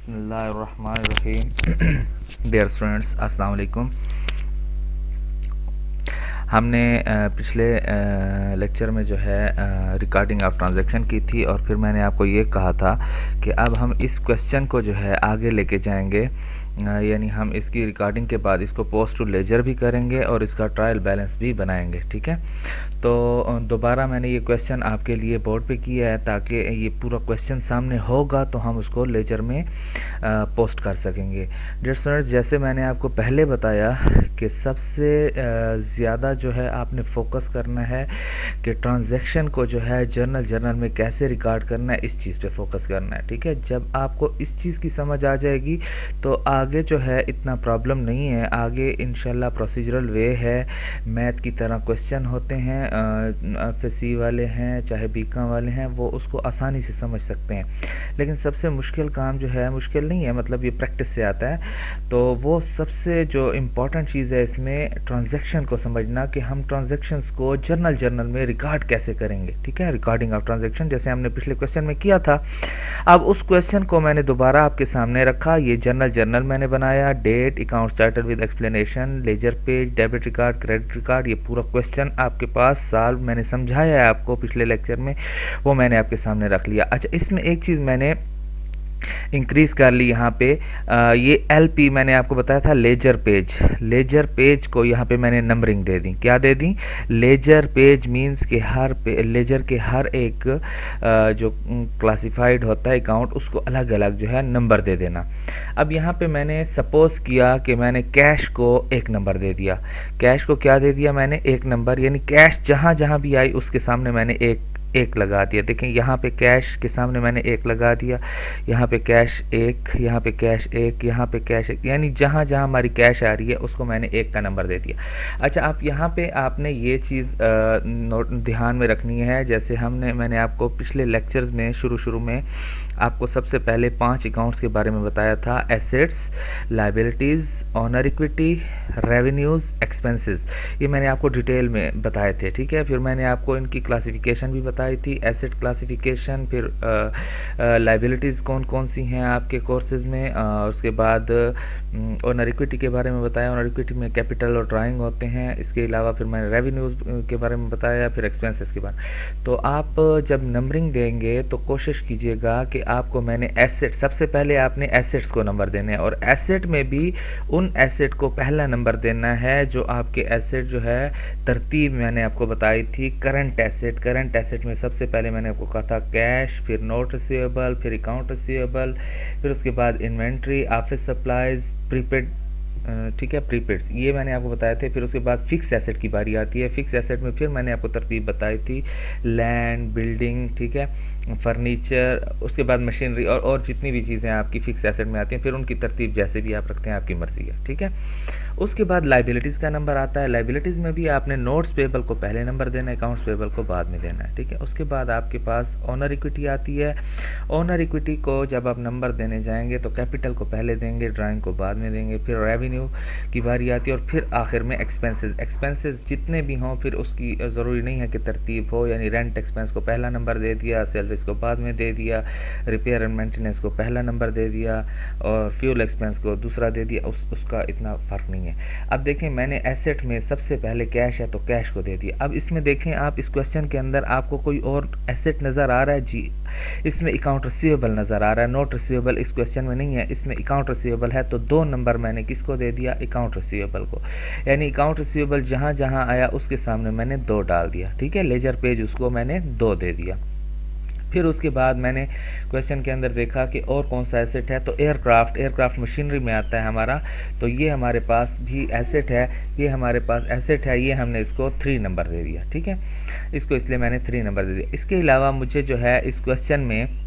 बिस्मिल्लाहिर्रहमानिर्रहीम। Dear students, अस्सलाम वालेकुम। हमने पिछले लेक्चर में जो है रिकॉर्डिंग ऑफ ट्रांजैक्शन की थी और फिर मैंने आपको ये कहा था कि अब हम इस क्वेश्चन को जो है आगे लेके जाएंगे, यानी हम इसकी रिकॉर्डिंग के बाद इसको पोस्ट टू लेजर भी करेंगे और इसका ट्रायल बैलेंस भी बनाएंगे। ठीक है, तो दोबारा मैंने ये क्वेश्चन आपके लिए बोर्ड पे किया है ताकि ये पूरा क्वेश्चन सामने होगा तो हम उसको लेजर में पोस्ट कर सकेंगे। डियर स्टूडेंट्स, जैसे मैंने आपको पहले बताया कि सबसे ज़्यादा जो है आपने फोकस करना है कि ट्रांजैक्शन को जो है जर्नल में कैसे रिकॉर्ड करना है, इस चीज़ पे फोकस करना है। ठीक है, जब आपको इस चीज़ की समझ आ जाएगी तो आगे जो है इतना प्रॉब्लम नहीं है। आगे इंशाल्लाह प्रोसीजरल वे है, मैथ की तरह क्वेश्चन होते हैं, एफएससी वाले हैं चाहे बीकॉम वाले हैं वो उसको आसानी से समझ सकते हैं। लेकिन सबसे मुश्किल काम जो है, मुश्किल नहीं है मतलब ये प्रैक्टिस से आता है, तो वो सबसे जो इम्पॉर्टेंट चीज़ है इसमें ट्रांजैक्शन को समझना कि हम ट्रांजैक्शंस को जर्नल में रिकॉर्ड कैसे करेंगे। ठीक है, रिकॉर्डिंग ऑफ ट्रांजैक्शन जैसे हमने पिछले क्वेश्चन में किया था। अब उस क्वेश्चन को मैंने दोबारा आपके सामने रखा। ये जर्नल मैंने बनाया, date, account starter with explanation, ledger page, debit record, credit record, ये पूरा क्वेश्चन आपके पास सॉल्व मैंने समझाया है आपको पिछले लेक्चर में, वो मैंने आपके सामने रख लिया। अच्छा, इसमें एक चीज़ मैंने इंक्रीज कर ली यहाँ पे, ये एलपी मैंने आपको बताया था लेजर पेज को यहाँ पे मैंने नंबरिंग दे दी। क्या दे दी? लेजर पेज मींस कि लेजर के हर एक जो क्लासिफाइड होता है अकाउंट उसको अलग अलग जो है नंबर दे देना। अब यहाँ पे मैंने सपोज किया कि मैंने कैश को एक नंबर दे दिया। कैश को क्या दे दिया मैंने? एक नंबर, यानी कैश जहाँ जहाँ भी आई उसके सामने मैंने एक लगा दिया। देखें यहाँ पे कैश के सामने मैंने एक लगा दिया, यहाँ पे कैश एक, यहाँ पे कैश एक, यहाँ पे कैश एक, यानी जहाँ जहाँ हमारी कैश आ रही है उसको मैंने एक का नंबर दे दिया। अच्छा, आप यहाँ पे आपने ये चीज़ ध्यान में रखनी है। जैसे मैंने आपको पिछले लेक्चर्स में शुरू में आपको सबसे पहले 5 अकाउंट्स के बारे में बताया था: assets, liabilities, honour equity, revenues, expenses. ये मैंने आपको डिटेल में बताए थे। ठीक है, फिर मैंने आपको इनकी क्लासिफिकेशन भी बताई थी, एसेट क्लासिफिकेशन, फिर लाइबिलिटीज़ कौन कौन सी हैं आपके कोर्सेज़ में, उसके बाद ऑनर इक्विटी के बारे में बताया। ऑनर इक्विटी में कैपिटल और ड्राइंग होते हैं। इसके अलावा फिर मैंने रेवेन्यूज़ के बारे में बताया, फिर एक्सपेंसेस के बारे में। तो आप जब नंबरिंग देंगे तो कोशिश कीजिएगा कि आपको मैंने एसेट, सबसे पहले आपने एसेट्स को नंबर देने हैं और एसेट में भी उन एसेट को पहला नंबर देना है जो आपके एसेट जो है तरतीब मैंने आपको बताई थी। करंट एसेट में सबसे पहले मैंने आपको कहा था कैश, फिर नोट रिसीवेबल, फिर अकाउंट रिसीवेबल, फिर उसके बाद इन्वेंट्री, ऑफिस सप्लाइज, प्रीपेड। ठीक है, प्रीपेड्स ये मैंने आपको बताए थे। फिर उसके बाद फिक्स एसेट की बारी आती है। फिक्स एसेट में फिर मैंने आपको तरतीब बताई थी, लैंड, बिल्डिंग, ठीक है, फर्नीचर, उसके बाद मशीनरी और जितनी भी चीज़ें आपकी फिक्स एसेट में आती हैं, फिर उनकी तरतीब जैसे भी आप रखते हैं आपकी मर्ज़ी है। ठीक है, उसके बाद लाइबिलिटीज़ का नंबर आता है। लाइबिलिटीज़ में भी आपने नोट्स पेबल को पहले नंबर देना है, अकाउंट्स पेबल को बाद में देना है। ठीक है, उसके बाद आपके पास ऑनर इक्विटी आती है। ऑनर इक्विटी को जब आप नंबर देने जाएंगे तो कैपिटल को पहले देंगे, ड्राइंग को बाद में देंगे, फिर रेवेन्यू की बारी आती है और फिर आखिर में एक्सपेंसेस जितने भी हों फिर उसकी ज़रूरी नहीं है कि तरतीब हो, यानी रेंट एक्सपेंस को पहला नंबर दे दिया, सैलरीज को बाद में दे दिया, रिपेयर एंड मेंटेनेंस को पहला नंबर दे दिया और फ्यूल एक्सपेंस को दूसरा दे दिया। उसका इतना फ़र्क नहीं है। अब देखें, मैंने एसेट में सबसे पहले कैश है तो कैश को दे दिया। अब इसमें देखें आप, इस क्वेश्चन के अंदर आपको कोई और एसेट नज़र आ रहा है? जी, इसमें अकाउंट रिसीवेबल नज़र आ रहा है। नोट रिसीवेबल इस क्वेश्चन में नहीं है, इसमें अकाउंट रिसीवेबल है, तो 2 नंबर मैंने किसको दे दिया? अकाउंट रिसीवेबल को। यानी अकाउंट रिसीवेबल जहाँ जहाँ आया उसके सामने मैंने 2 डाल दिया। ठीक है, लेजर पेज उसको मैंने 2 दे दिया। फिर उसके बाद मैंने क्वेश्चन के अंदर देखा कि और कौन सा एसेट है, तो एयरक्राफ्ट मशीनरी में आता है हमारा, तो ये हमारे पास भी एसेट है, ये हमारे पास एसेट है, ये हमने इसको 3 नंबर दे दिया। ठीक है, इसको इसलिए मैंने 3 नंबर दे दिया। इसके अलावा मुझे जो है इस क्वेश्चन में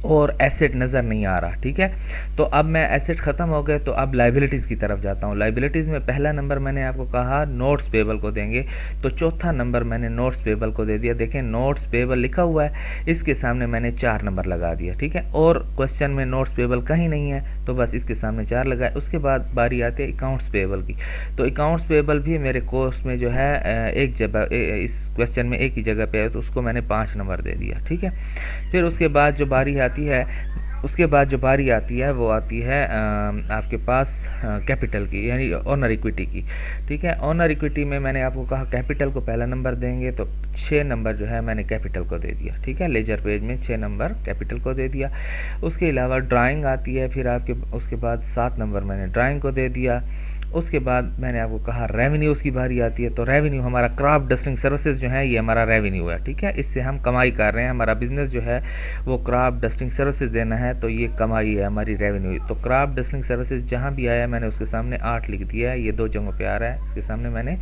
और एसेट नज़र नहीं आ रहा। ठीक है, तो अब मैं एसेट ख़त्म हो गए तो अब लाइबिलिटीज़ की तरफ जाता हूँ। लाइबिलिटीज़ में पहला नंबर मैंने आपको कहा नोट्स पेबल को देंगे, तो चौथा नंबर मैंने नोट्स पेबल को दे दिया। देखें, नोट्स पेबल लिखा हुआ है, इसके सामने मैंने 4 नंबर लगा दिया। ठीक है, और क्वेश्चन में नोट्स पेबल कहीं नहीं है तो बस इसके सामने 4 लगाए। उसके बाद बारी आती है अकाउंट्स पेबल की, तो अकाउंट्स पेबल भी मेरे कोर्स में जो है एक जगह, इस क्वेश्चन में एक ही जगह पे है, तो उसको मैंने 5 नंबर दे दिया। ठीक है, फिर उसके बाद जो बारी आती है उसके बाद जो बारी आती है वो आती है आपके पास कैपिटल की, यानी ऑनर इक्विटी की। ठीक है, ऑनर इक्विटी में मैंने आपको कहा कैपिटल को पहला नंबर देंगे, तो 6 नंबर जो है मैंने कैपिटल को दे दिया। ठीक है, लेजर पेज में 6 नंबर कैपिटल को दे दिया। उसके अलावा ड्राइंग आती है, फिर आपके उसके बाद 7 नंबर मैंने ड्राइंग को दे दिया। उसके बाद मैंने आपको कहा रेवेन्यूज़ की बारी आती है, तो रेवेन्यू हमारा क्राफ्ट डस्टिंग सर्विसेज जो है ये हमारा रेवेन्यू है। ठीक है, इससे हम कमाई कर रहे हैं, हमारा बिजनेस जो है वो क्राफ्ट डस्टिंग सर्विसेज देना है, तो ये कमाई है हमारी, रेवेन्यू। तो क्राफ्ट डस्टिंग सर्विसेज जहाँ भी आया मैंने उसके सामने 8 लिख दिया है, ये 2 जगहों पे आ रहा है, इसके सामने मैंने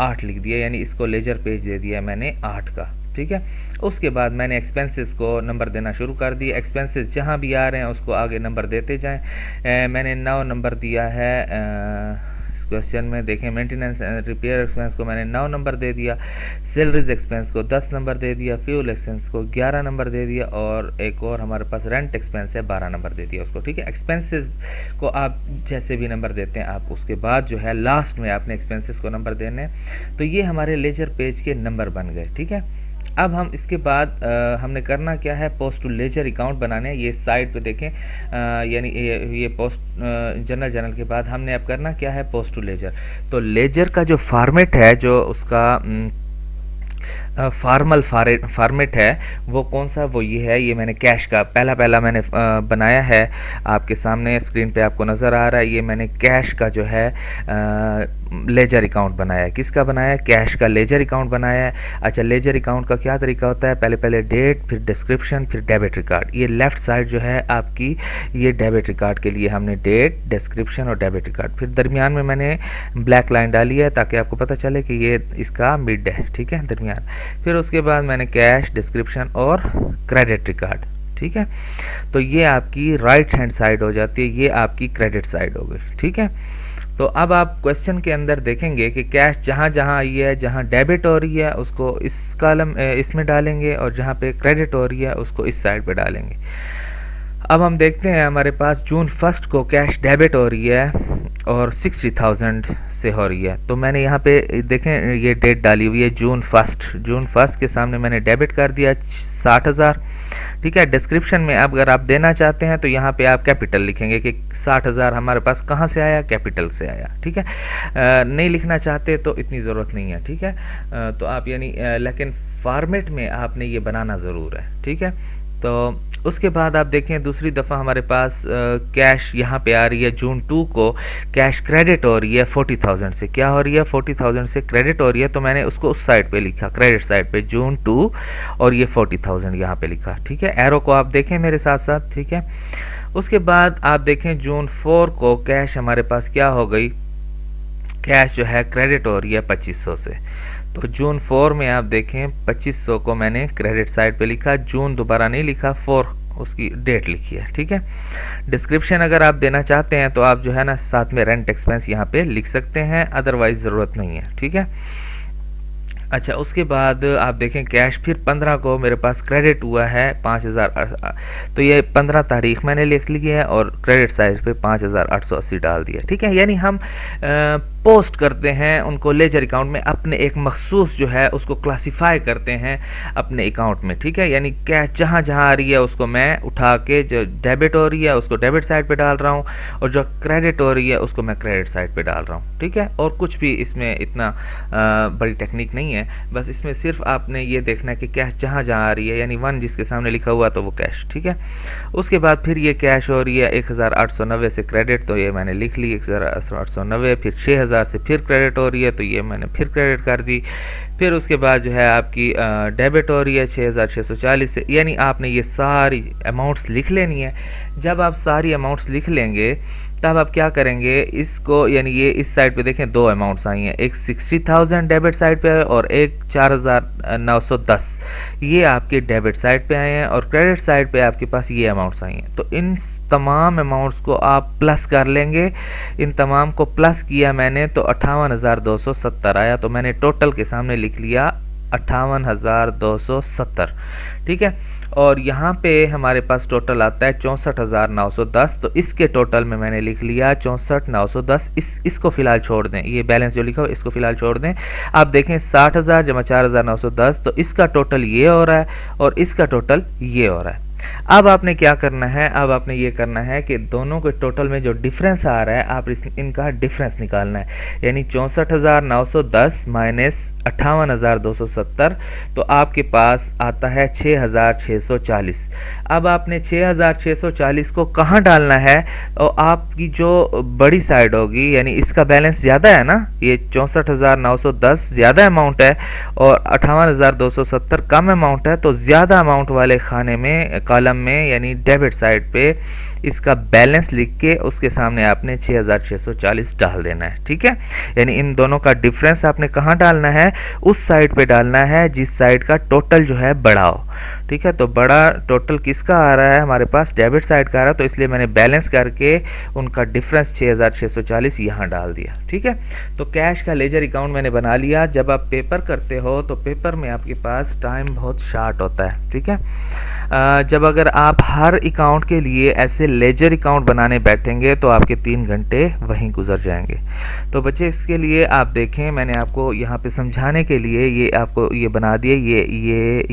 8 लिख दिया, यानी इसको लेजर पेज दे दिया मैंने 8 का। ठीक है, उसके बाद मैंने एक्सपेंसेस को नंबर देना शुरू कर दिया। एक्सपेंसेस जहाँ भी आ रहे हैं उसको आगे नंबर देते जाएं। मैंने 9 नंबर दिया है इस क्वेश्चन में। देखें, मेंटेनेंस एंड रिपेयर एक्सपेंस को मैंने 9 नंबर दे दिया, सैलरीज एक्सपेंस को 10 नंबर दे दिया, फ्यूल एक्सपेंस को 11 नंबर दे दिया, और एक और हमारे पास रेंट एक्सपेंस है 12 नंबर दे दिया उसको। ठीक है, एक्सपेंसेस को आप जैसे भी नंबर देते हैं आप उसके बाद जो है लास्ट में आपने एक्सपेंसेस को नंबर देने। तो ये हमारे लेजर पेज के नंबर बन गए। ठीक है, अब हम इसके बाद हमने करना क्या है, पोस्ट टू लेजर अकाउंट बनाने। ये साइड पे देखें, यानी ये पोस्ट जर्नल के बाद हमने अब करना क्या है, पोस्ट टू लेजर। तो लेजर का जो फॉर्मेट है, जो उसका फॉर्मल फॉर्मेट है वो कौन सा, वो ये है, ये मैंने कैश का पहला मैंने बनाया है, आपके सामने स्क्रीन पे आपको नज़र आ रहा है। ये मैंने कैश का जो है लेजर अकाउंट बनाया है। किसका बनाया है, कैश का लेजर अकाउंट बनाया है। अच्छा, लेजर अकाउंट का क्या तरीका होता है, पहले डेट, फिर डिस्क्रिप्शन, फिर डेबिट रिकॉर्ड। ये लेफ़्ट साइड जो है आपकी, ये डेबिट रिकॉर्ड के लिए हमने डेट, डिस्क्रिप्शन और डेबिट रिकॉर्ड। फिर दरमियान में मैंने ब्लैक लाइन डाली है ताकि आपको पता चले कि ये इसका मिड है। ठीक है, दरमियान। फिर उसके बाद मैंने कैश, डिस्क्रिप्शन और क्रेडिट रिकॉर्ड। ठीक है, तो ये आपकी राइट हैंड साइड हो जाती है, ये आपकी क्रेडिट साइड हो गई। ठीक है, तो अब आप क्वेश्चन के अंदर देखेंगे कि कैश जहाँ जहाँ आई है, जहाँ डेबिट हो रही है उसको इस कॉलम इसमें डालेंगे, और जहाँ पे क्रेडिट हो रही है उसको इस साइड पे डालेंगे। अब हम देखते हैं, हमारे पास जून 1 को कैश डेबिट हो रही है और 60,000 से हो रही है। तो मैंने यहाँ पे देखें ये डेट डाली हुई है जून 1 के सामने मैंने डेबिट कर दिया 60,000। ठीक है, डिस्क्रिप्शन में अब अगर आप देना चाहते हैं तो यहाँ पे आप कैपिटल लिखेंगे कि 60,000 हमारे पास कहाँ से आया, कैपिटल से आया। ठीक है, नहीं लिखना चाहते तो इतनी ज़रूरत नहीं है। ठीक है, तो आप यानी लेकिन फॉर्मेट में आपने ये बनाना ज़रूर है। ठीक है, तो उसके बाद आप देखें दूसरी दफ़ा हमारे पास कैश यहाँ पे आ रही है, जून 2 को कैश क्रेडिट हो रही है 40,000 से। क्या हो रही है, 40,000 से क्रेडिट हो रही है, तो मैंने उसको उस साइड पे लिखा, क्रेडिट साइड पे जून 2, और ये 40,000 यहाँ पे लिखा। ठीक है, एरो को आप देखें मेरे साथ साथ। ठीक है, उसके बाद आप देखें जून 4 को कैश हमारे पास क्या हो गई, कैश जो है क्रेडिट हो रही है 2500 से। तो जून 4 में आप देखें 2500 को मैंने क्रेडिट साइड पे लिखा, जून दोबारा नहीं लिखा, 4 उसकी डेट लिखी है। ठीक है, डिस्क्रिप्शन अगर आप देना चाहते हैं तो आप जो है ना साथ में रेंट एक्सपेंस यहाँ पे लिख सकते हैं, अदरवाइज ज़रूरत नहीं है। ठीक है, अच्छा, उसके बाद आप देखें कैश फिर 15 को मेरे पास क्रेडिट हुआ है 5,000, तो ये 15 तारीख मैंने लिख ली है और क्रेडिट साइज पे 5,880 डाल दिया। ठीक है, यानी हम पोस्ट करते हैं उनको लेजर अकाउंट में, अपने एक मखसूस जो है उसको क्लासिफाई करते हैं अपने अकाउंट में। ठीक है, यानी कैश जहाँ जहाँ आ रही है उसको मैं उठा के, जो डेबिट हो रही है उसको डेबिट साइड पे डाल रहा हूँ, और जो क्रेडिट हो रही है उसको मैं क्रेडिट साइड पे डाल रहा हूँ। ठीक है, और कुछ भी इसमें इतना बड़ी टेक्निक नहीं है, बस इसमें सिर्फ आपने ये देखना है कि कैश जहाँ जहाँ आ रही है, यानी 1 जिसके सामने लिखा हुआ तो वो कैश। ठीक है, उसके बाद फिर ये कैश हो रही है 1,890 से क्रेडिट, तो ये मैंने लिख ली 1,890। फिर 6,000 से फिर क्रेडिट हो रही है, तो ये मैंने फिर क्रेडिट कर दी। फिर उसके बाद जो है आपकी डेबिट हो रही है 6,640 से, यानी आपने ये सारी अमाउंट्स लिख लेनी है। जब आप सारी अमाउंट्स लिख लेंगे तब आप क्या करेंगे, इसको यानी ये इस साइड पे देखें 2 अमाउंट्स आई हैं, एक 60,000 डेबिट साइड पे है और एक 4,910 ये आपके डेबिट साइड पे आए हैं, और क्रेडिट साइड पे आपके पास ये अमाउंट्स आई हैं। तो इन तमाम अमाउंट्स को आप प्लस कर लेंगे। इन तमाम को प्लस किया मैंने तो 58,270 आया, तो मैंने टोटल के सामने लिख लिया 58,270। ठीक है, और यहाँ पे हमारे पास टोटल आता है 64,910, तो इसके टोटल में मैंने लिख लिया 64,910। इसको फिलहाल छोड़ दें, ये बैलेंस जो लिखा हो इसको फिलहाल छोड़ दें। आप देखें 60,000 जमा 4,910, तो इसका टोटल ये हो रहा है और इसका टोटल ये हो रहा है। अब आपने क्या करना है, अब आपने ये करना है कि दोनों के टोटल में जो डिफरेंस आ रहा है आप इनका डिफरेंस निकालना है, यानी 64,910 माइनस 58,270, तो आपके पास आता है 6,640। अब आपने 6,640 को कहाँ डालना है, और आपकी जो बड़ी साइड होगी, यानी इसका बैलेंस ज़्यादा है ना, ये 64,910 ज़्यादा अमाउंट है और 58,270 कम अमाउंट है, तो ज़्यादा अमाउंट वाले खाने में, कॉलम में, यानी डेबिट साइड पे इसका बैलेंस लिख के उसके सामने आपने 6,640 डाल देना है। ठीक है, यानी इन दोनों का डिफरेंस आपने कहाँ डालना है, उस साइड पे डालना है जिस साइड का टोटल जो है बड़ा हो। ठीक है, तो बड़ा टोटल किसका आ रहा है, हमारे पास डेबिट साइड का आ रहा है, तो इसलिए मैंने बैलेंस करके उनका डिफरेंस 6,640 यहाँ डाल दिया। ठीक है, तो कैश का लेजर अकाउंट मैंने बना लिया। जब आप पेपर करते हो तो पेपर में आपके पास टाइम बहुत शार्ट होता है। ठीक है, जब अगर आप हर अकाउंट के लिए ऐसे लेजर अकाउंट बनाने बैठेंगे तो आपके 3 घंटे वहीं गुजर जाएंगे। तो बच्चे, इसके लिए आप देखें, मैंने आपको यहाँ पे समझाने के लिए ये आपको ये बना दिए,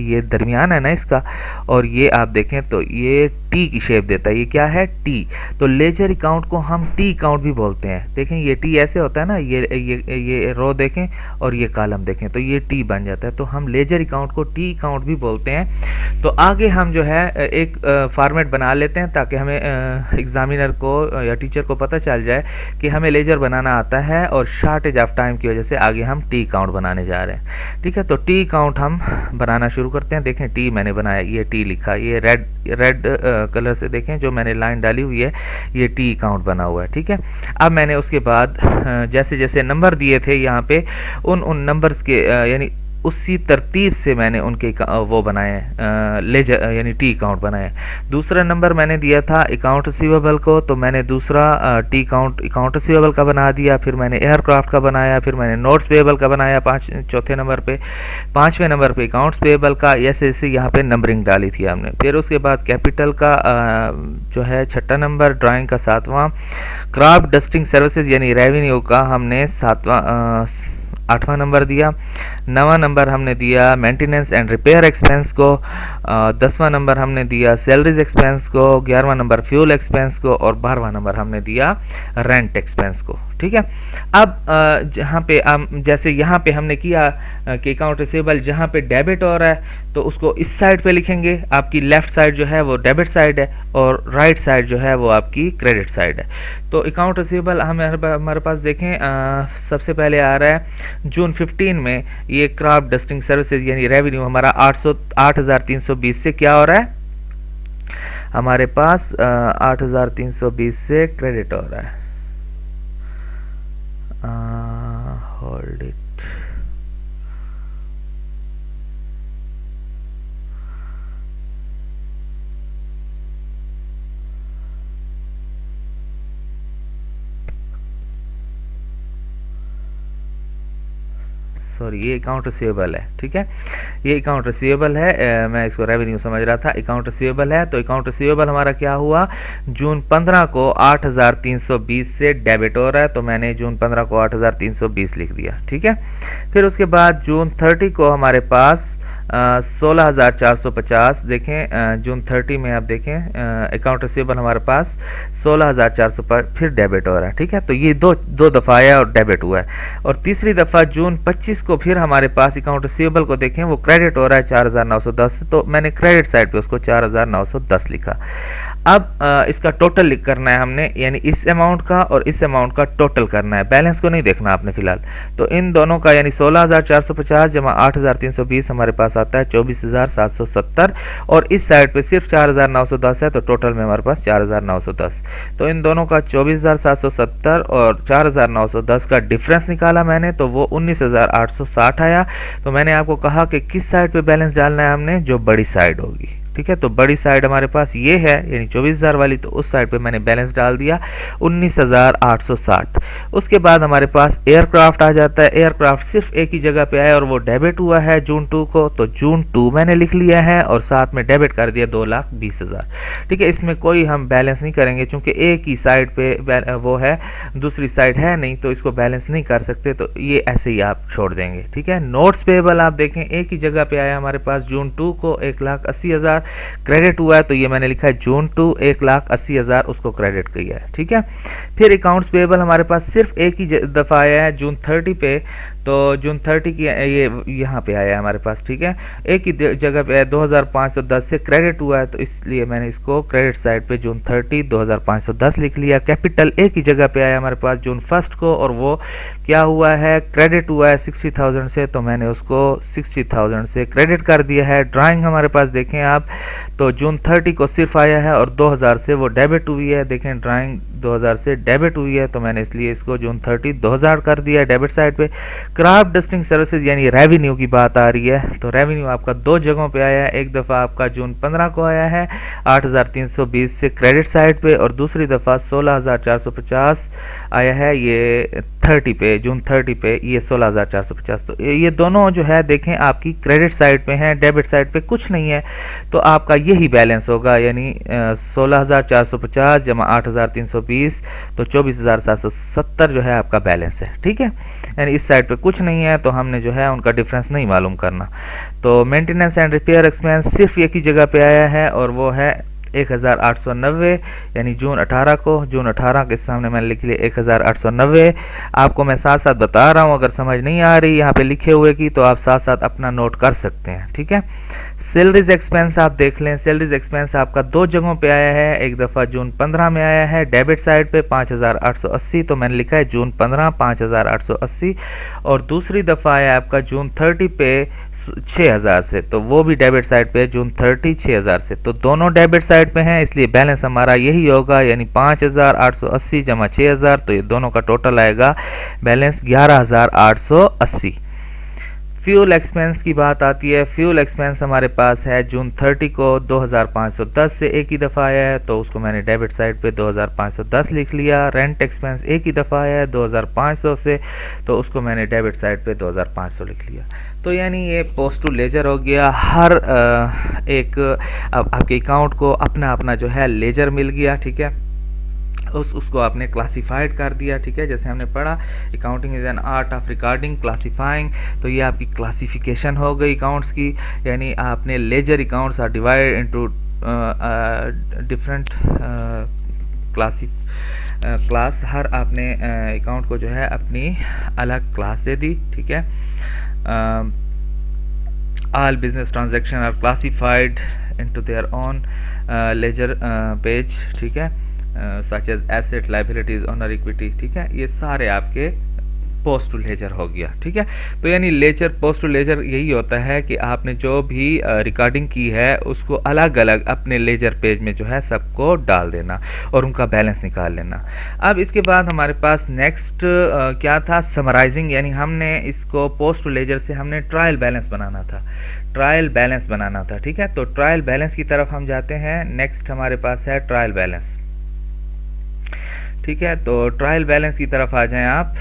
ये दरमियान है ना इसका, और ये आप देखें तो ये टी की शेप देता है। ये क्या है, टी। तो लेजर अकाउंट को हम टी अकाउंट भी बोलते हैं। देखें ये टी ऐसे होता है ना, ये रो देखें और ये कॉलम देखें, तो ये टी बन जाता है। तो हम लेजर अकाउंट को टी अकाउंट भी बोलते हैं। तो आगे हम जो है एक फॉर्मेट बना लेते हैं ताकि हमें एग्जामिनर को या टीचर को पता चल जाए कि हमें लेजर बनाना आता है, और शॉर्टेज ऑफ टाइम की वजह से आगे हम टी अकाउंट बनाने जा रहे हैं। ठीक है, तो टी अकाउंट हम बनाना शुरू करते हैं। देखें टी मैंने बनाया, ये टी लिखा, ये रेड कलर से देखें जो मैंने लाइन डाली हुई है, ये टी अकाउंट बना हुआ है। ठीक है, अब मैंने उसके बाद जैसे जैसे नंबर दिए थे यहाँ पे, उन नंबर्स के यानी उसी तरतीब से मैंने उनके वो बनाए, लेजर यानी टी अकाउंट बनाए। दूसरा नंबर मैंने दिया था अकाउंट रिसीवेबल को, तो मैंने दूसरा टी अकाउंट रिसीवेबल का बना दिया। फिर मैंने एयरक्राफ्ट का बनाया, फिर मैंने नोट्स पेएबल का बनाया चौथे नंबर पे। 5वें नंबर पे अकाउंट्स पेएबल का, ऐसे ऐसे यहाँ पे नंबरिंग डाली थी हमने। फिर उसके बाद कैपिटल का जो है 6ठा नंबर, ड्राइंग का 7वां, क्राफ्ट डस्टिंग सर्विसेज यानी रेवेन्यू का हमने 8वां नंबर दिया। 9वां नंबर हमने दिया मेंटेनेंस एंड रिपेयर एक्सपेंस को। 10वां नंबर हमने दिया सैलरीज एक्सपेंस को। 11वां नंबर फ्यूल एक्सपेंस को, और 12वां नंबर हमने दिया रेंट एक्सपेंस को। ठीक है, अब जहाँ पे जैसे यहाँ पे हमने किया कि अकाउंट रिसीवेबल जहाँ पे डेबिट हो रहा है तो उसको इस साइड पे लिखेंगे। आपकी लेफ्ट साइड जो है वो डेबिट साइड है और राइट साइड जो है वो आपकी क्रेडिट साइड है। तो अकाउंट रिसीवेबल हमारे पास देखें, सबसे पहले आ रहा है जून 15 में ये क्राफ्ट डस्टिंग सर्विसेज यानी रेवेन्यू हमारा 8,320 से क्या हो रहा है, हमारे पास 8,320 से क्रेडिट हो रहा है। होल्ड इट, सॉरी, ये अकाउंट रिसीवेबल है। ठीक है, ये अकाउंट रिसीवेबल है, मैं इसको रेवेन्यू समझ रहा था। अकाउंट रिसीवेबल है, तो अकाउंट रिसीवेबल हमारा क्या हुआ, जून 15 को 8,320 से डेबिट हो रहा है, तो मैंने जून 15 को 8,320 लिख दिया। ठीक है, फिर उसके बाद जून 30 को हमारे पास 16,450, देखें जून 30 में आप देखें अकाउंट रिसीवेबल हमारे पास 16,450 फिर डेबिट हो रहा है। ठीक है, तो ये दो दफ़ा आया और डेबिट हुआ है। और तीसरी दफ़ा जून 25 को फिर हमारे पास अकाउंट रिसीवेबल को देखें वो क्रेडिट हो रहा है 4,910, तो मैंने क्रेडिट साइड पे उसको 4,910 लिखा। अब इसका टोटल करना है हमने, यानी इस अमाउंट का और इस अमाउंट का टोटल करना है, बैलेंस को नहीं देखना आपने फिलहाल। तो इन दोनों का यानी 16,450 जमा 8,320 हमारे पास आता है 24,770, और इस साइड पे सिर्फ 4,910 है, तो टोटल में हमारे पास 4,910। तो इन दोनों का 24,770 और 4,910 का डिफरेंस निकाला मैंने, तो वो 19,860 आया। तो मैंने आपको कहा कि किस साइड पे बैलेंस डालना है हमने, जो बड़ी साइड होगी। ठीक है, तो बड़ी साइड हमारे पास ये है यानी 24,000 वाली, तो उस साइड पे मैंने बैलेंस डाल दिया 19,860। उसके बाद हमारे पास एयरक्राफ्ट आ जाता है। एयरक्राफ्ट सिर्फ एक ही जगह पे आया और वो डेबिट हुआ है जून 2 को, तो जून 2 मैंने लिख लिया है और साथ में डेबिट कर दिया 2,20,000। ठीक है, इसमें कोई हम बैलेंस नहीं करेंगे क्योंकि एक ही साइड पे वो है, दूसरी साइड है नहीं, तो इसको बैलेंस नहीं कर सकते, तो ये ऐसे ही आप छोड़ देंगे। ठीक है, नोट्स पेएबल आप देखें एक ही जगह पे आया हमारे पास जून 2 को 1,80,000, 20,000 क्रेडिट हुआ है, तो ये मैंने लिखा है जून टू 1,80,000 उसको क्रेडिट किया है, ठीक है। फिर अकाउंट्स पेबल हमारे पास सिर्फ एक ही दफ़ा आया है जून 30 पे, तो जून 30 की ये यहाँ पे आया है हमारे पास, ठीक है, एक ही जगह पे 2510 से क्रेडिट हुआ है, तो इसलिए मैंने इसको क्रेडिट साइड पे जून 30 2510 लिख लिया। कैपिटल एक ही जगह पे आया हमारे पास जून 1 को, और वो क्या हुआ है, क्रेडिट हुआ है 60,000 से, तो मैंने उसको 60,000 से क्रेडिट कर दिया है। ड्राइंग हमारे पास देखें आप, तो जून 30 को सिर्फ आया है और 2000 से वो डेबिट हुई है, देखें ड्राइंग 2000 से डेबिट हुई है, तो मैंने इसलिए इसको जून 30 2000 कर दिया है डेबिट साइड पे। क्राफ्ट डस्टिंग सर्विसेज यानी रेवेन्यू की बात आ रही है, तो रेवेन्यू आपका दो जगहों पे आया है, एक दफ़ा आपका जून 15 को आया है 8,320 से क्रेडिट साइड पे, और दूसरी दफ़ा 16,450 आया है ये 30 पे, जून 30 पे ये 16,450। तो ये दोनों जो है देखें आपकी क्रेडिट साइड पे हैं, डेबिट साइड पे कुछ नहीं है, तो आपका यही बैलेंस होगा, यानी 16,450 जमा 8,320, तो 24,770 जो है आपका बैलेंस है, ठीक है। यानी इस साइड पे कुछ नहीं है, तो हमने जो है उनका डिफरेंस नहीं मालूम करना। तो मेंटेनेंस एंड रिपेयर एक्सपेंस सिर्फ एक ही जगह पे आया है, और वो है 1,890, यानी जून 18 को, जून 18 के सामने मैंने लिख लिया 1,890। आपको मैं साथ साथ बता रहा हूँ, अगर समझ नहीं आ रही यहाँ पे लिखे हुए की, तो आप साथ साथ अपना नोट कर सकते हैं, ठीक है। सैलरीज एक्सपेंस आप देख लें, सैलरीज एक्सपेंस आपका दो जगहों पे आया है, एक दफ़ा जून 15 में आया है डेबिट साइड पे 5,880, तो मैंने लिखा है जून 15 5,880, और दूसरी दफ़ा आया आपका जून 30 पे 6,000 से, तो वो भी डेबिट साइड पे है जून 30 6,000 से, तो दोनों डेबिट साइड पे हैं, इसलिए बैलेंस हमारा यही होगा, यानी 5,880 जमा 6,000, तो ये दोनों का टोटल आएगा बैलेंस 11,880। फ्यूल एक्सपेंस की बात आती है, फ्यूल एक्सपेंस हमारे पास है जून 30 को 2,510 से एक ही दफ़ा आया है, तो उसको मैंने डेबिट साइड पे 2,510 लिख लिया। रेंट एक्सपेंस एक ही दफ़ा आया है 2,500 से, तो उसको मैंने डेबिट साइड पे 2,500 लिख लिया। तो यानी ये पोस्ट टू लेजर हो गया, हर एक आपके अकाउंट को अपना अपना जो है लेजर मिल गया, ठीक है, उसको आपने क्लासिफाइड कर दिया, ठीक है। जैसे हमने पढ़ा accounting is an art of recording classifying, तो ये आपकी क्लासिफिकेशन हो गई अकाउंट्स की, यानी आपने ledger accounts are divide into different class, हर आपने अकाउंट को जो है अपनी अलग क्लास दे दी, ठीक है। All business transaction are classified into their own ledger page, ठीक है, such as asset liabilities owner equity, ठीक है, ये सारे आपके पोस्ट टू लेजर हो गया, ठीक है। तो यानी लेजर पोस्ट टू लेजर यही होता है कि आपने जो भी रिकॉर्डिंग की है उसको अलग अलग अपने लेजर पेज में जो है सबको डाल देना और उनका बैलेंस निकाल लेना। अब इसके बाद हमारे पास नेक्स्ट क्या था, समराइजिंग, यानी हमने इसको पोस्ट टू लेजर से हमने ट्रायल बैलेंस बनाना था, ट्रायल बैलेंस बनाना था, ठीक है। तो ट्रायल बैलेंस की तरफ हम जाते हैं, नेक्स्ट हमारे पास है ट्रायल बैलेंस, ठीक है। तो ट्रायल बैलेंस की तरफ आ जाएं आप,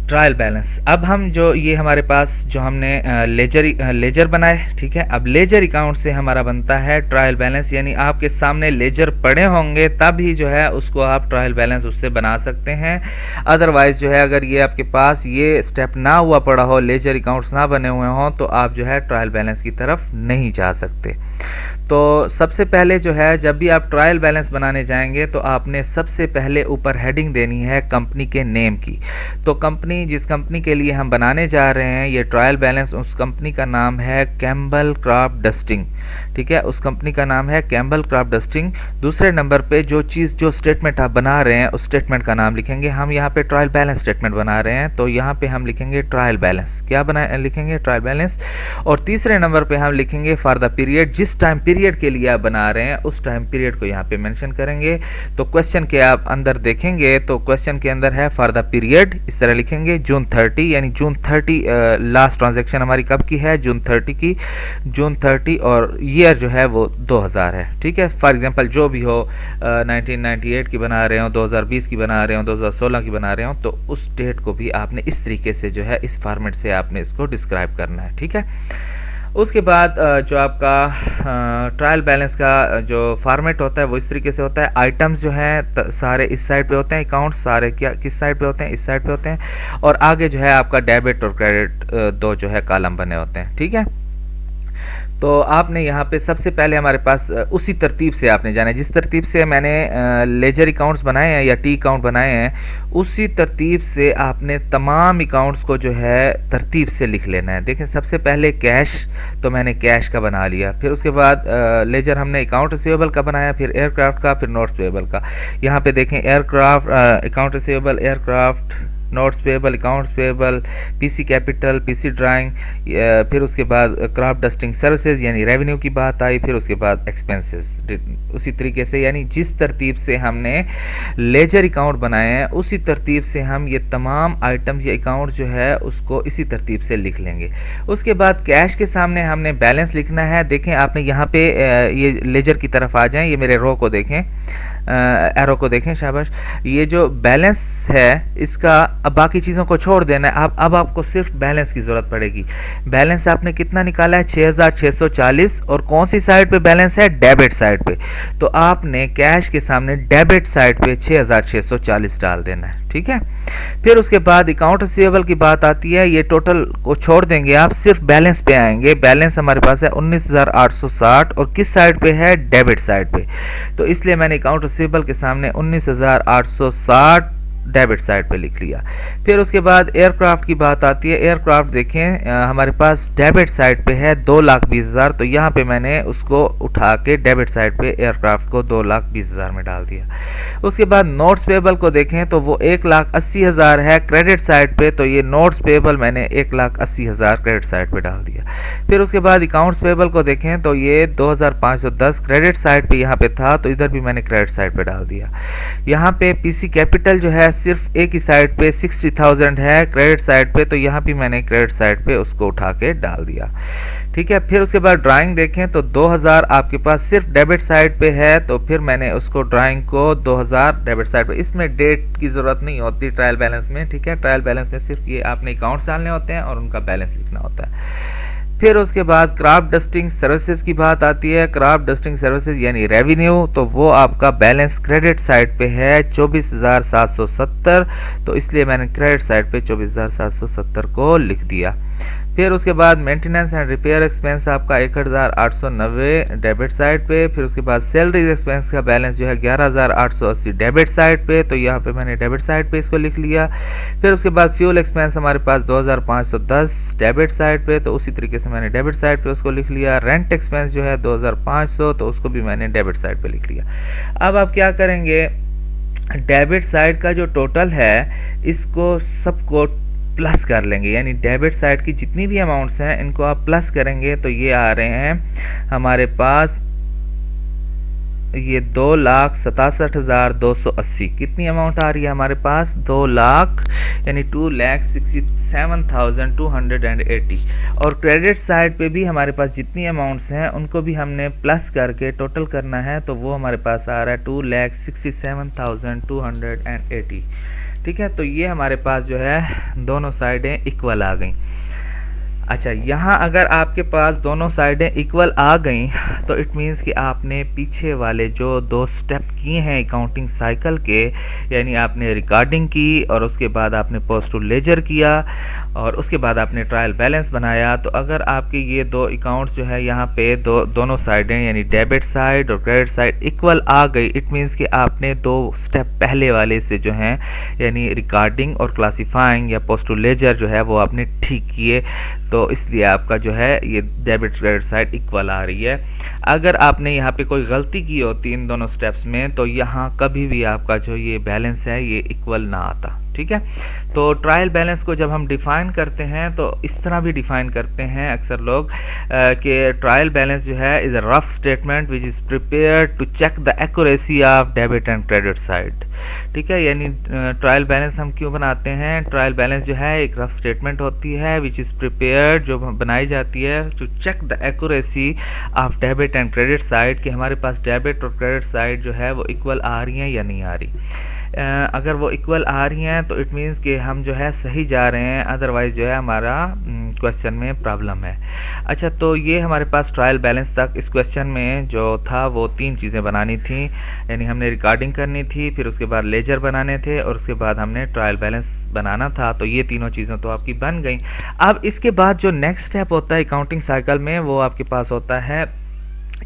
ट्रायल बैलेंस। अब हम जो ये हमारे पास जो हमने लेजर बनाए, ठीक है, अब लेजर अकाउंट से हमारा बनता है ट्रायल बैलेंस, यानी आपके सामने लेजर पड़े होंगे तब ही जो है उसको आप ट्रायल बैलेंस उससे बना सकते हैं। अदरवाइज जो है अगर ये आपके पास ये स्टेप ना हुआ पड़ा हो, लेजर अकाउंट्स ना बने हुए हों, तो आप जो है ट्रायल बैलेंस की तरफ नहीं जा सकते। तो सबसे पहले जो है जब भी आप ट्रायल बैलेंस बनाने जाएंगे तो आपने सबसे पहले ऊपर हेडिंग देनी है कंपनी के नेम की। तो कंपनी, जिस कंपनी के लिए हम बनाने जा रहे हैं ये ट्रायल बैलेंस, उस कंपनी का नाम है कैम्बल क्राफ्ट डस्टिंग, ठीक है, उस कंपनी का नाम है कैम्बल क्राफ्ट डस्टिंग। दूसरे नंबर पे जो स्टेटमेंट आप बना रहे हैं उस स्टेटमेंट का नाम लिखेंगे। हम यहाँ पे ट्रायल बैलेंस स्टेटमेंट बना रहे हैं, तो यहाँ पे हम लिखेंगे ट्रायल बैलेंस, क्या लिखेंगे ट्रायल बैलेंस। और तीसरे नंबर पे हम लिखेंगे फॉर द पीरियड, जिस टाइम पीरियड के लिए आप बना रहे हैं उस टाइम पीरियड को यहाँ पे मेंशन करेंगे। तो क्वेश्चन के आप अंदर देखेंगे तो क्वेश्चन के अंदर है फॉर द पीरियड, इस तरह लिखेंगे जून 30, यानी जून 30 लास्ट ट्रांजैक्शन हमारी कब की है, जून 30 की, जून 30, और ईयर जो है वो 2000 है, ठीक है। फॉर एग्जांपल जो भी हो 1998 की बना रहे हो, 2020 की बना रहे हो, 2016 की बना रहे हो, तो उस डेट को भी आपने इस तरीके से जो है इस फॉर्मेट से आपने इसको डिस्क्राइब करना है, ठीक है। उसके बाद जो आपका ट्रायल बैलेंस का जो फॉर्मेट होता है वो इस तरीके से होता है। आइटम्स जो हैं सारे इस साइड पे होते हैं, अकाउंट्स सारे क्या किस साइड पे होते हैं, इस साइड पे होते हैं, और आगे जो है आपका डेबिट और क्रेडिट दो जो है कॉलम बने होते हैं। ठीक है, तो आपने यहाँ पे सबसे पहले हमारे पास उसी तरतीब से आपने जाना है, जिस तरतीब से मैंने लेजर अकाउंट्स बनाए हैं या टी अकाउंट बनाए हैं, उसी तरतीब से आपने तमाम अकाउंट्स को जो है तरतीब से लिख लेना है। देखें, सबसे पहले कैश, तो मैंने कैश का बना लिया, फिर उसके बाद लेजर हमने अकाउंट रिसीवेबल का बनाया, फिर एयरक्राफ्ट का, फिर नोट्स पेएबल का। यहाँ पे देखें, aircraft account receivable, aircraft, notes payable, accounts payable, PC capital, PC drawing, फिर उसके बाद क्राफ्ट डस्टिंग सर्विसेज यानी रेवेन्यू की बात आई, फिर उसके बाद एक्सपेंसेस। उसी तरीके से यानी जिस तरतीब से हमने लेजर अकाउंट बनाए हैं उसी तरतीब से हम ये तमाम आइटम्स या अकाउंट जो है उसको इसी तरतीब से लिख लेंगे। उसके बाद कैश के सामने हमने बैलेंस लिखना है। देखें, आपने यहाँ पे ये लेजर की तरफ आ जाएं, ये मेरे रो को देखें, एरो को देखें, शाबाश। ये जो बैलेंस है इसका अब बाकी चीज़ों को छोड़ देना है। अब आपको सिर्फ बैलेंस की ज़रूरत पड़ेगी। बैलेंस आपने कितना निकाला है? 6640। और कौन सी साइड पे बैलेंस है? डेबिट साइड पे। तो आपने कैश के सामने डेबिट साइड पे 6640 डाल देना है। ठीक है, फिर उसके बाद अकाउंट रिसीवेबल की बात आती है। ये टोटल को छोड़ देंगे, आप सिर्फ बैलेंस पे आएंगे। बैलेंस हमारे पास है 19,860 और किस साइड पे है? डेबिट साइड पे। तो इसलिए मैंने अकाउंट रिसीवेबल के सामने 19,860 डेबिट साइड पे लिख लिया। फिर उसके बाद एयरक्राफ्ट की बात आती है। एयरक्राफ्ट देखें, हमारे पास डेबिट साइड पे है 2,20,000, तो यहाँ पे मैंने उसको उठा के डेबिट साइड पे एयरक्राफ्ट को 2,20,000 में डाल दिया। उसके बाद नोट्स पेएबल को देखें तो वो 1,80,000 है क्रेडिट साइड पे, तो ये नोट्स पेएबल मैंने 1,80,000 क्रेडिट साइड पे डाल दिया। फिर उसके बाद अकाउंट्स पेएबल को देखें तो ये 2,510 क्रेडिट साइड पे यहाँ पे था, तो इधर भी मैंने क्रेडिट साइड पे डाल दिया। यहाँ पे पीसी कैपिटल जो है सिर्फ एक ही साइड पे 60,000 है क्रेडिट साइड पे, तो यहाँ भी मैंने क्रेडिट साइड पे उसको उठा के डाल दिया। ठीक है, फिर उसके बाद ड्राइंग देखें तो 2000 आपके पास सिर्फ डेबिट साइड पे है, तो फिर मैंने उसको ड्राइंग को 2000 डेबिट साइड पे। इसमें डेट की ज़रूरत नहीं होती ट्रायल बैलेंस में। ठीक है, ट्रायल बैलेंस में सिर्फ ये आपने अकाउंट्स डालने होते हैं और उनका बैलेंस लिखना होता है। फिर उसके बाद क्राफ्ट डस्टिंग सर्विसेज की बात आती है। क्राफ्ट डस्टिंग सर्विसेज यानी रेवेन्यू, तो वो आपका बैलेंस क्रेडिट साइड पे है 24,770, तो इसलिए मैंने क्रेडिट साइड पे 24,770 को लिख दिया। फिर उसके बाद मेंटेनेंस एंड रिपेयर एक्सपेंस आपका 1,890 डेबिट साइड पे। फिर उसके बाद सैलरी एक्सपेंस का बैलेंस जो है 11,880 डेबिट साइड पे, तो यहाँ पे मैंने डेबिट साइड पे इसको लिख लिया। फिर उसके बाद फ्यूल एक्सपेंस हमारे पास 2,510 डेबिट साइड पे, तो उसी तरीके से मैंने डेबिट साइड पे उसको लिख लिया। रेंट एक्सपेंस जो है 2,500, तो उसको भी मैंने डेबिट साइड पे लिख लिया। अब आप क्या करेंगे, डेबिट साइड का जो टोटल है इसको सबको प्लस कर लेंगे, यानी डेबिट साइड की जितनी भी अमाउंट्स हैं इनको आप प्लस करेंगे, तो ये आ रहे हैं हमारे पास, ये 2,67,280। कितनी अमाउंट आ रही है हमारे पास? 2 लाख, यानी 2,67,280। और क्रेडिट साइड पे भी हमारे पास जितनी अमाउंट्स हैं उनको भी हमने प्लस करके टोटल करना है, तो वो हमारे पास आ रहा है 2,67,280। ठीक है, तो ये हमारे पास जो है दोनों साइडें इक्वल आ गई। अच्छा, यहाँ अगर आपके पास दोनों साइडें इक्वल आ गई तो इट मीन्स कि आपने पीछे वाले जो 2 स्टेप किए हैं अकाउंटिंग साइकिल के, यानी आपने रिकॉर्डिंग की और उसके बाद आपने पोस्ट टू लेजर किया और उसके बाद आपने ट्रायल बैलेंस बनाया, तो अगर आपके ये 2 अकाउंट्स जो है यहाँ पे दोनों साइडें यानी डेबिट साइड और क्रेडिट साइड इक्वल आ गई, इट मीन्स कि आपने 2 स्टेप पहले वाले से जो हैं यानी रिकॉर्डिंग और क्लासीफाइंग या पोस्ट टू लेजर जो है वो आपने ठीक किए, तो इसलिए आपका जो है ये डेबिट क्रेडिट साइड इक्वल आ रही है। अगर आपने यहाँ पे कोई गलती की होती इन दोनों स्टेप्स में तो यहाँ कभी भी आपका जो ये बैलेंस है ये इक्वल ना आता। ठीक है, तो ट्रायल बैलेंस को जब हम डिफ़ाइन करते हैं तो इस तरह भी डिफ़ाइन करते हैं अक्सर लोग कि ट्रायल बैलेंस जो है is a rough statement which is prepared to check the accuracy of debit and credit side. ठीक है, यानी ट्रायल बैलेंस हम क्यों बनाते हैं? ट्रायल बैलेंस जो है एक रफ स्टेटमेंट होती है विच इज़ प्रिपेयर्ड, जो बनाई जाती है to check the accuracy of debit and credit side, कि हमारे पास डेबिट और क्रेडिट साइड जो है वो इक्वल आ रही हैं या नहीं आ रही। अगर वो इक्वल आ रही हैं तो इट मीन्स कि हम जो है सही जा रहे हैं, अदरवाइज़ जो है हमारा क्वेश्चन में प्रॉब्लम है। अच्छा, तो ये हमारे पास ट्रायल बैलेंस तक इस क्वेश्चन में जो था वो 3 चीज़ें बनानी थी, यानी हमने रिकॉर्डिंग करनी थी, फिर उसके बाद लेजर बनाने थे और उसके बाद हमने ट्रायल बैलेंस बनाना था। तो ये तीनों चीज़ें तो आपकी बन गई। अब इसके बाद जो नेक्स्ट स्टेप होता है अकाउंटिंग साइकिल में, वो आपके पास होता है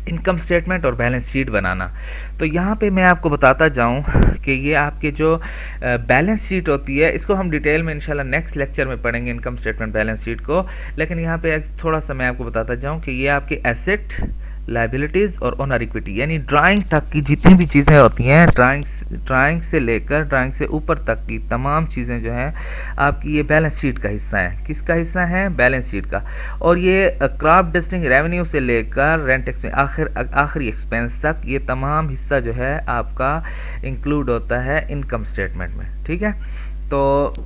इनकम स्टेटमेंट और बैलेंस शीट बनाना। तो यहाँ पे मैं आपको बताता जाऊँ कि ये आपके जो बैलेंस शीट होती है, इसको हम डिटेल में इंशाल्लाह नेक्स्ट लेक्चर में पढ़ेंगे, इनकम स्टेटमेंट बैलेंस शीट को। लेकिन यहाँ पे थोड़ा सा मैं आपको बताता जाऊँ कि ये आपके एसेट, लाइबिलिटीज़ और ओनर इक्विटी, यानी ड्राइंग तक की जितनी भी चीज़ें होती हैं, ड्राइंग से लेकर ड्राइंग से ऊपर तक की तमाम चीज़ें जो हैं आपकी ये बैलेंस शीट का हिस्सा है। किसका हिस्सा है? बैलेंस शीट का। और ये क्रॉप डस्टिंग रेवेन्यू से लेकर रेंट एक्सपेंस, आखिरी एक्सपेंस तक, ये तमाम हिस्सा जो है आपका इंक्लूड होता है इनकम स्टेटमेंट में। ठीक है, तो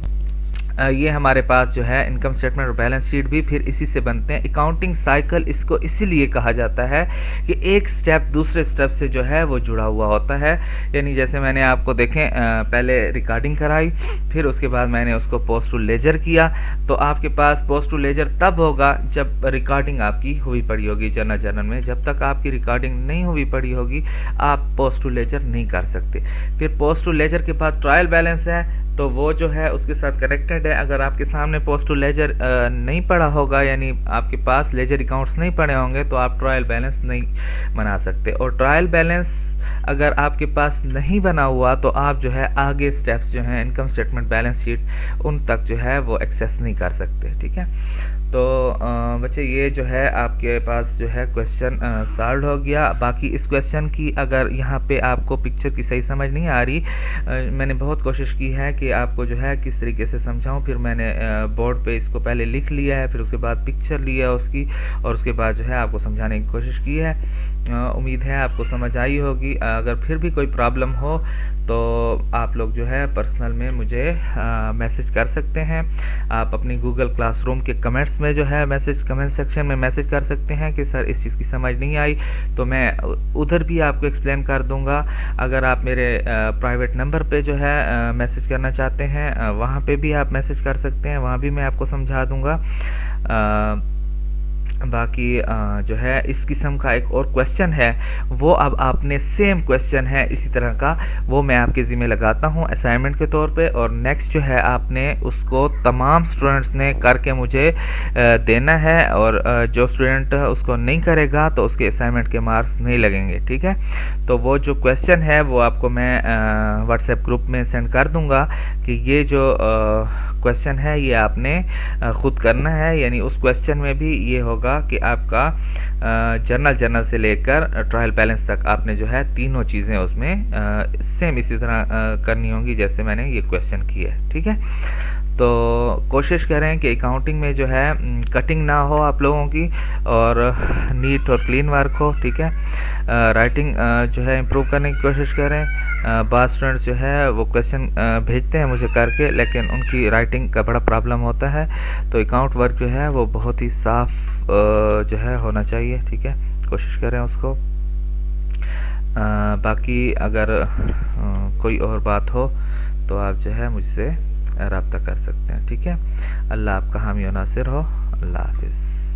ये हमारे पास जो है इनकम स्टेटमेंट और बैलेंस शीट भी फिर इसी से बनते हैं। अकाउंटिंग साइकिल इसको इसीलिए कहा जाता है कि एक स्टेप दूसरे स्टेप से जो है वो जुड़ा हुआ होता है। यानी जैसे मैंने आपको देखें पहले रिकॉर्डिंग कराई, फिर उसके बाद मैंने उसको पोस्ट टू लेजर किया। तो आपके पास पोस्ट टू लेजर तब होगा जब रिकॉर्डिंग आपकी हुई पड़ी होगी जर्नल में। जब तक आपकी रिकॉर्डिंग नहीं हुई पड़ी होगी आप पोस्ट टू लेजर नहीं कर सकते। फिर पोस्ट टू लेजर के बाद ट्रायल बैलेंस है, तो वो जो है उसके साथ कनेक्टेड है। अगर आपके सामने पोस्ट टू लेजर नहीं पड़ा होगा, यानी आपके पास लेजर अकाउंट्स नहीं पड़े होंगे, तो आप ट्रायल बैलेंस नहीं बना सकते। और ट्रायल बैलेंस अगर आपके पास नहीं बना हुआ तो आप जो है आगे स्टेप्स जो हैं इनकम स्टेटमेंट, बैलेंस शीट, उन तक जो है वो एक्सेस नहीं कर सकते। ठीक है, तो बच्चे ये जो है आपके पास जो है क्वेश्चन सॉल्व हो गया। बाकी इस क्वेश्चन की अगर यहाँ पे आपको पिक्चर की सही समझ नहीं आ रही, मैंने बहुत कोशिश की है कि आपको जो है किस तरीके से समझाऊं। फिर मैंने बोर्ड पे इसको पहले लिख लिया है, फिर उसके बाद पिक्चर लिया उसकी, और उसके बाद जो है आपको समझाने की कोशिश की है। उम्मीद है आपको समझ आई होगी। अगर फिर भी कोई प्रॉब्लम हो तो आप लोग जो है पर्सनल में मुझे मैसेज कर सकते हैं। आप अपनी गूगल क्लासरूम के कमेंट्स में जो है कमेंट सेक्शन में मैसेज कर सकते हैं कि सर इस चीज़ की समझ नहीं आई, तो मैं उधर भी आपको एक्सप्लेन कर दूंगा। अगर आप मेरे प्राइवेट नंबर पे जो है मैसेज करना चाहते हैं, वहाँ पे भी आप मैसेज कर सकते हैं, वहाँ भी मैं आपको समझा दूंगा। बाकी जो है इस किस्म का एक और क्वेश्चन है, वो अब आपने सेम क्वेश्चन है इसी तरह का, वो मैं आपके ज़िम्मे लगाता हूँ असाइनमेंट के तौर पे। और नेक्स्ट जो है आपने उसको तमाम स्टूडेंट्स ने करके मुझे देना है, और जो स्टूडेंट उसको नहीं करेगा तो उसके असाइनमेंट के मार्क्स नहीं लगेंगे। ठीक है, तो वो जो क्वेश्चन है वो आपको मैं व्हाट्सएप ग्रुप में सेंड कर दूँगा कि ये जो क्वेश्चन है ये आपने ख़ुद करना है। यानी उस क्वेश्चन में भी ये होगा कि आपका जर्नल से लेकर ट्रायल बैलेंस तक आपने जो है तीनों चीज़ें उसमें सेम इसी तरह करनी होंगी जैसे मैंने ये क्वेश्चन की है। ठीक है, तो कोशिश करें कि अकाउंटिंग में जो है कटिंग ना हो आप लोगों की, और नीट और क्लीन वर्क हो। ठीक है, राइटिंग जो है इम्प्रूव करने की कोशिश करें। बाद स्टूडेंट्स जो है वो क्वेश्चन भेजते हैं मुझे करके, लेकिन उनकी राइटिंग का बड़ा प्रॉब्लम होता है। तो अकाउंट वर्क जो है वो बहुत ही साफ जो है होना चाहिए। ठीक है, कोशिश करें उसको। बाकी अगर कोई और बात हो तो आप जो है मुझसे रब्ता कर सकते हैं। ठीक है, अल्लाह आपका हामी और नासिर हो। अल्लाह हाफिज़।